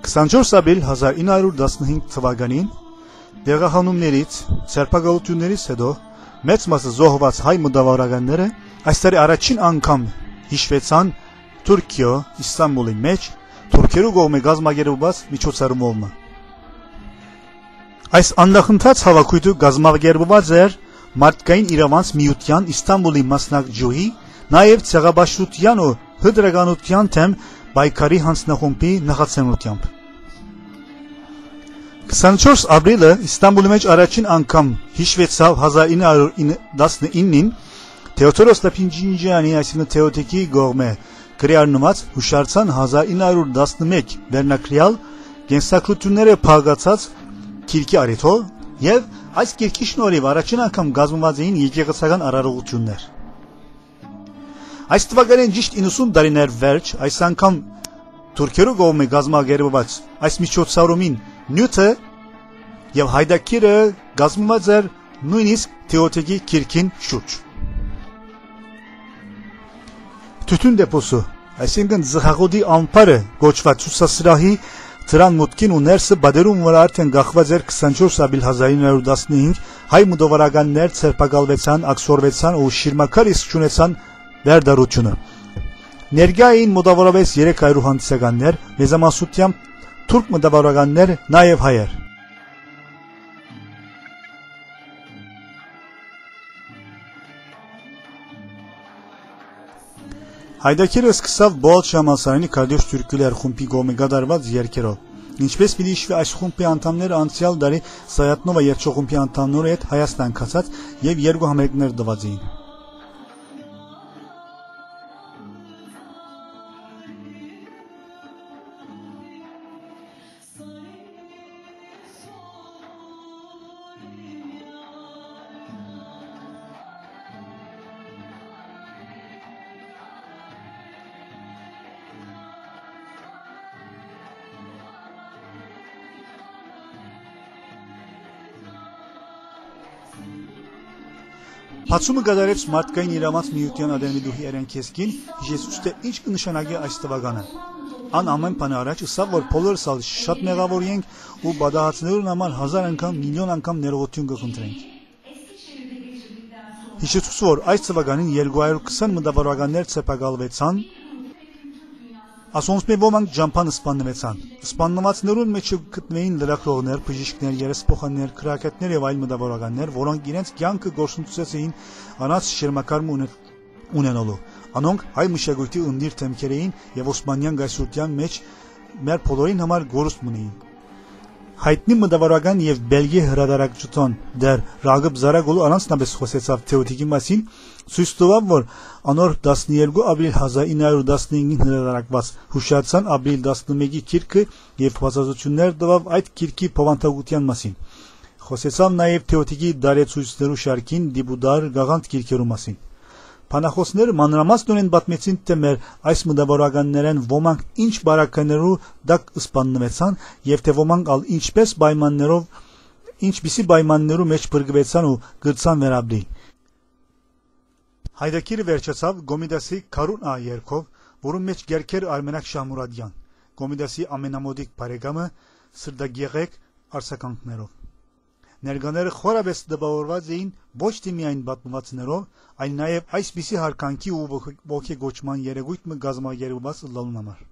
24 ապրիլ 1915 թվականին դեղահանումներից, սերբակալություններից հետո մեծ մասը զոհված հայ մտավորականները այս տարի առաջին անգամ հիշվեցան Թուրքիո, Իստանբուլի մեջ թուրքերու կողմէ կազմակերպված միջոցառումով։ Այս անդախընթաց հավաքույթը կազմակերպված էր Մարդկային իրավանց միության Իստանբուլի մասնակցուհի, նաև ցեղաբաշխության ու հդրականության թեմ պայքարի հանձնախումբի նախաձեռնությամբ։ 24 ապրիլը Իստանբուլի մեջ առաջին անգամ հիշվեցավ 1919-ին Թեոդորոս Լապինջյանի, այսինքն Թեոթիկի կողմէ գրառնված հուշարձան 1911 վերնակրյալ կենսակրությունները փաղացած գիրքի առիթով եւ այս գիրքի շնորհիվ առաջին անգամ կազմված էին եկեղեցական արարողություններ։ Այս թվականին ճիշտ 90 տարիներ վերջ այս անգամ թուրքերու կողմէ կազմակերպված այս միջոցառումին նյութը եւ հայդակիրը կազմված էր նույնիսկ Թեոթիկի գիրքին շուրջ։ Թութուն դեպոսը, այսինքն զղաղոդի ամպարը գոչված ցուսասրահի դրան մուտքին ու ներսը բادرում վրա արդեն գախված էր 24 ապրիլ 1915 հայ մտավորականներ ցերպակալվեցան, ակսորվեցան ու շիրմակար իսկ ունեցան վերդարությունը։ Ներկա էին մոտավորապես 300 հանդիսականներ, մեծամասնությամբ թուրք մտավորականներ, նաև հայեր։ Հայդակիրը սկսավ Բոհաց համալսարանի Քարդյուշ Թուրքուլեր խումբի կողմէ կատարված երգերով։ Ինչպես պիտի հիշվի, այս խումբի անդամները անցյալ տարի Սայատնովա երգչախումբի անդամների հետ Հայաստան գացած եւ երկու համերգներ տված էին։ Բացումը կատարեց Մարդկային իրավանց միության ադենվիդուհի Էրենքեսկին, հիշեցուց թե ինչ կնշանակի այս տվականը։ Ան ամեն բան առաջ ըսավ, որ բոլորս ալ շատ մեղավոր ենք ու բադահացներուն համար 1000 անգամ, միլիոն անգամ ներողություն կխնդրենք։ Հիշեցուց, որ այս տվականին 220 մտավորականներ ցեպակալվեցան, ասոնց մի ոմանք ջամփան սպաննվեցան։ Սպաննվածներուն մեջ գտնվեին լրագրողներ, բժիշկներ, երեսփոխաններ, քրակետներ եւ այլ մտավորականներ, որոնք իրենց կյանքը գործունեացին անաց շիրմակարմ ունենալու։ Անոնք հայ մշակույթի ընդիր թեմքեր էին եւ Օսմանյան գայսրության մեջ մեր բոլորին համար գորուստ մունեին։ Հայտնի մտավորական եւ Բելգիա հրադարակչության դեր Ռագիբ Զարագոլու անանցնաբես խոսեցավ Թեոթիկի մասին, ցույց տվավ, որ անոր 12 ապրիլ 1915-ին հրադարակված հուշարձան ապրիլ 11-ի գիրքը եւ բացատրություններ տվավ այդ գիրքի բովանդակության մասին։ Խոսեցավ նաեւ Թեոթիկի դարեցույցներու շարքին դիբուդար գաղանտ գիրքերու մասին։ Փանախոսները մանրամասնորեն պատմեցին, թե մեր այս մտավորականներեն ոմանք ինչ բարականերու դակ սպաննվեցան եւ թե ոմանք ալ ինչպիսի պայմաններու մեջ բրգվեցան ու գրցան վերաբրի։ Հայդակիրը վերջացավ Գոմիդասի Քարուն ա երգով, որում մեջ գերքեր Արմենակ Շահմուրադյան, Գոմիդասի ամենամոդիկ բարեկամը սրդագեղեկ արձագանքներով։ Ներկաները խորաբես դպավորված էին ոչ թե միայն պատմվածներով, այլ նաև այսպիսի հարկանքի ու ոգեգոճման երևույթը կազմակերպված լալուն համար։